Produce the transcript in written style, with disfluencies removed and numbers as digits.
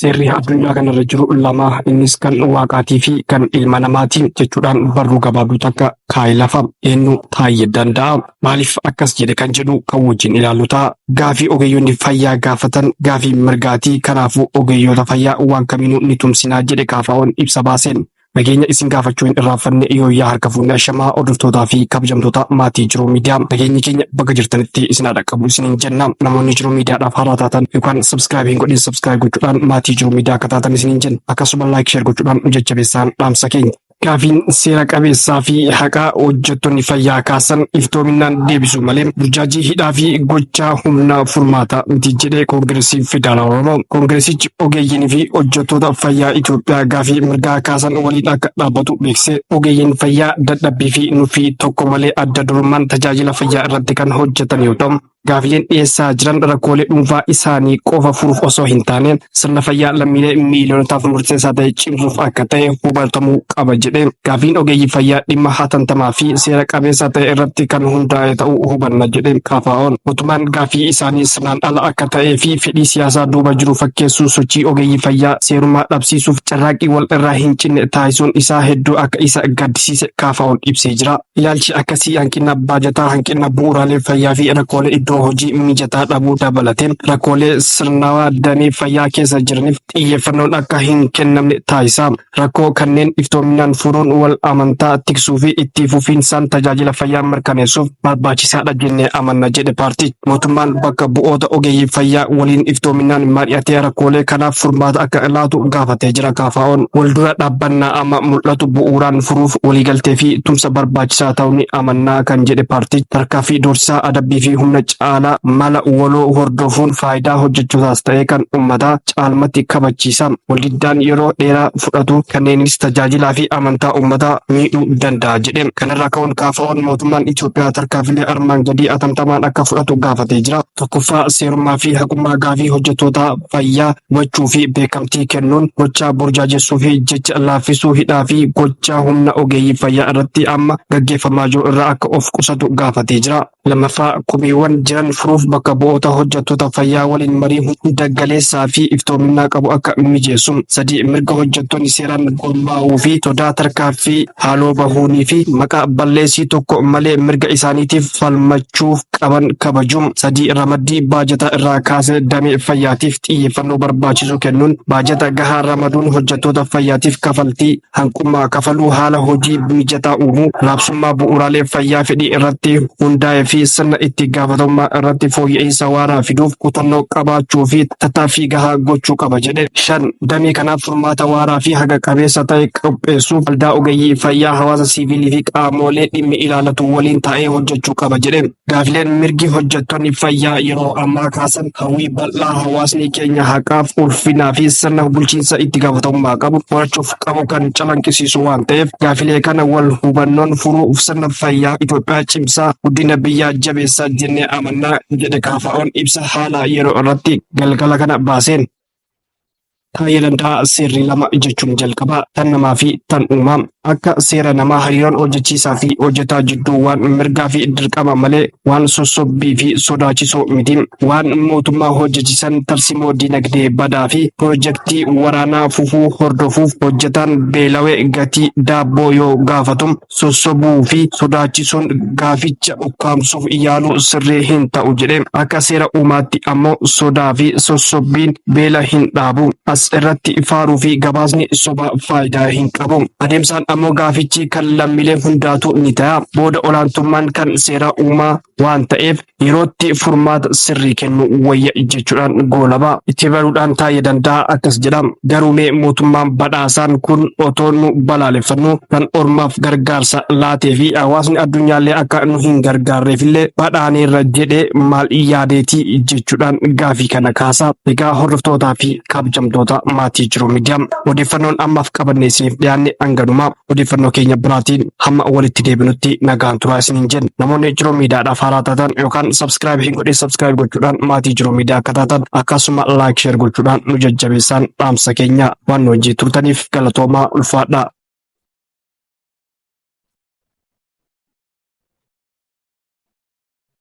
Seerri addunyaa kanarra jiru lama, innis kan waaqaatii fi kan ilma namaati jechuudhaan barruu gabaabduu takka kaa'ee lafa. Eenyu taa'ee danda'a? Maaliif akkas jedhe kan jedhu kan wajjin ilaallu ta'a. Gaafii ogeeyyoonni fayyaa gaafatan gaafii mirgaatii. Kanaafuu ogeeyyoota fayyaa waan kamiinuu ni tumsinaa jedhe KFO'n ibsa baaseen. Nageenya isin gaafachuu hin irraanfanne yooyyaa harka fuunee ashamaa hordoftootaa fi kabajamtoota maatii Jiruu Miidiyaa. Nageenyi keenya bakka jirtanitti isin haa dhaqqabu isiniin jenna. Namoonni Jiruu Miidiyaadhaaf haaraa taatan yookaan sabskiraayib hin godhin sabskiraayib gochuudhaan maatii Jiruu Miidiyaa akka taatan isiniin jenna. Akkasuma laayik sheer gochuudhaan nu jajjabeessaan dhaamsa keenya. Gaafiin seera qabeessaa fi haqaa hojjettoonni fayyaa kaasan iftoominaan deebisu malee burjaajii hidhaa fi gochaa humna furmaata miti jedhee Koongireesiin Federaalaa Oromoo. Koongireesichi ogeeyyiin fi hojjettoota fayyaa Itoophiyaa gaafii mirgaa kaasan waliin akka dhaabbatu beeksise. Ogeeyyiin fayyaa dadhabbii fi nuffii tokko malee adda durummaan tajaajila fayyaa irratti kan hojjetan yoo ta'u, gaafileen dhiyeessaa jiran rakkoolee dhuunfaa isaanii qofa furuuf osoo hin taane sirna fayyaa lammiilee miiliyoonotaaf murteessaa ta'e cimsuuf akka ta'e hubatamuu qaba jedhe. Gaafiin ogeeyyii fayyaa dhimma hatattamaa fi seera qabeessa ta'e irratti kan hundaa'e ta'uu hubanna jedhe KFO'n. Mootummaan gaafii isaanii sirnaan ala akka ta'ee fi fedhii siyaasaa duuba jiru fakkeessuu sochii ogeeyyii fayyaa seerummaa dhabsiisuuf carraaqqii wal irraa hin cinne taasisuun isaa hedduu akka isa gaddisiise KFO'n ibsee jira. Ilaalchi akkasii hanqina baajataa, hanqina bu'uuraalee fayyaa fi rakkoolee iddoo hojii mijataa dhabuu dabalatee rakkoolee sirnawaa damee fayyaa keessa jiraniif xiyyeeffannoon akka hin kennamne taasisa. Rakkoo kanneen iftoominaan furuun wal amantaa tiksuu fi itti fufiinsaan tajaajila fayyaa mirkaneessuuf barbaachisaadha jennee amanna jedhe paartii. Mootummaan bakka bu'oota ogeeyyii fayyaa waliin iftoominaan mari'atee rakkoolee kanaaf furmaata akka laatu gaafatee jira KFO'n. Waldura dhaabbannaa amma mul'atu bu'uuraan furuuf waliigaltee fi tumsa barbaachisaa ta'uu ni amannaa kan jedhe paartii. Tarkaanfii doorsisaa adabbii fi humna caalaa mala waloo hordofuun faayidaa hojjettootaas ta'ee kan uummataa caalmatti kabachiisa. Waldiddaan yeroo dheeraa fudhatu kanneenis tajaajilaa fi amantaa uummataa miidhuu danda'a jedhe. Kanarraa ka'uun KFO'n mootummaan Itoophiyaa tarkaanfilee armaan gadii atattamaan akka fudhatu gaafatee jira. Tokkoffaa, seerummaa fi haqummaa gaafii hojjettoota fayyaa hubachuu fi beekamtii kennuun, gochaa burjaajessuu fi jecha laaffisuu hidhaa fi gochaa humna ogeeyyii fayyaa irratti amma gaggeeffamaa jiru irraa akka of qusatu gaafatee jira. Lammaffaa, komiiwwan jiran furuuf bakka bu'oota hojjettoota fayyaa waliin marii hunda galeessaa fi iftoominaa qabu akka mijeessu. Sadii, mirga hojjettoonni seeraan gurmaa'uu fi sodaa tarkaanfii haaloo bahuunii fi maqaa balleessii tokko malee mirga isaaniitiif falmachuuf qaban kabajuu. Sadii, ramaddii baajataa irraa kaasee damee fayyaatiif xiyyeeffannoo barbaachisu kennuun, baajata gahaa ramaduun hojjettoota fayyaatiif kafaltii hanqummaa kafaluu, haala hojii mijataa uumuu, raabsummaa bu'uuraalee fayyaa fedhii irratti hundaa'e fi sirna itti gaafatamummaa irratti fooyya'insa waaraa fiduuf kutannoo qabaachuu fi tattaaffii gahaa gochuu qaba jedhe. 5. Damee kanaaf furmaata waaraa fi haqa qabeessa ta'e qopheessuuf waldaa ogeeyyii fayyaa, hawaasa siivilii fi qaamolee dhimmi ilaallatu waliin taa'ee hojjechuu qaba jedhe. Gaafileen mirgi hojjettoonni fayyaa yeroo ammaa kaasan hawwii bal'aa hawaasni keenya haqaaf, ulfinaa fi sirna bulchiinsa itti gaafatamummaa qabu horachuuf qabu kan calanqisiisu waan ta'eef gaafilee kana wal hubannoon furuuf sirna fayyaa Itoophiyaa cimsaa, guddina biyyaa jabeessaa jennee amannaa jedhe KFO'n ibsa haala yeroo irratti galgala kana baaseen. Taa'ee danda'a seerri lama jechuun jalqaba tan namaa fi tan uumaa. Akka seera namaa hariiroon hojjechiisaa fi hojjetaa jidduu waan mirgaa fi dirqama malee waan sossobbii fi sodaachisoo miti. Waan mootummaa hojjechiisan tarsimoo dinagdee badaa fi piroojeektii waraanaa fufuu hordofuuf hojjetaan beelawee gatii daabboo yoo gaafatu sossobuu fi sodaachisuun gaaficha ukkaamsuuf yaaluu sirrii hin ta'u jedhe. Akka seera uumaatti ammoo sodaa fi sossobbiin beela hin dhaabu. As irratti faaruu fi gabaasni sobaa faayidaa hin qabu. Adeemsaan ammoo gaafichi kan lammiilee hundaatu ni ta'a. Booda olaantummaan kan seera uumaa waan ta'eef yerootti furmaata sirrii kennu wayya jechuudhaan goolaba. Itti baruudhaan taa'ee danda'a akkas jedha. Garuu mee mootummaan badhaasaan kun otoo nu balaaleffannu kan ormaaf gargaarsa laatee fi hawaasni addunyaallee akka nu hin gargaarreefillee badhaaneerra jedhee maal yaadeetii jechuudhaan gaafii kana kaasa. Egaa hordoftootaa fi kabajamtoota maatii Jiruu Miidiyaa, odeeffannoon ammaaf qabannee isiniif dhiyaanne hanganumaa. Odeeffannoo keenya biraatiin hamma walitti deebinutti nagaan turaa isiniin jenna. Namoonni Jiruu Miidiyaadhaaf haaraa taatan yookaan sabskiraayib hin godhin sabskiraayib gochuudhaan maatii Jiruu Miidiyaa akka taatan akkasuma laayik sheer gochuudhaan nu jajjabeessaan dhaamsa keenya waan nu wajjin turtaniif galatoomaa ulfaadhaa.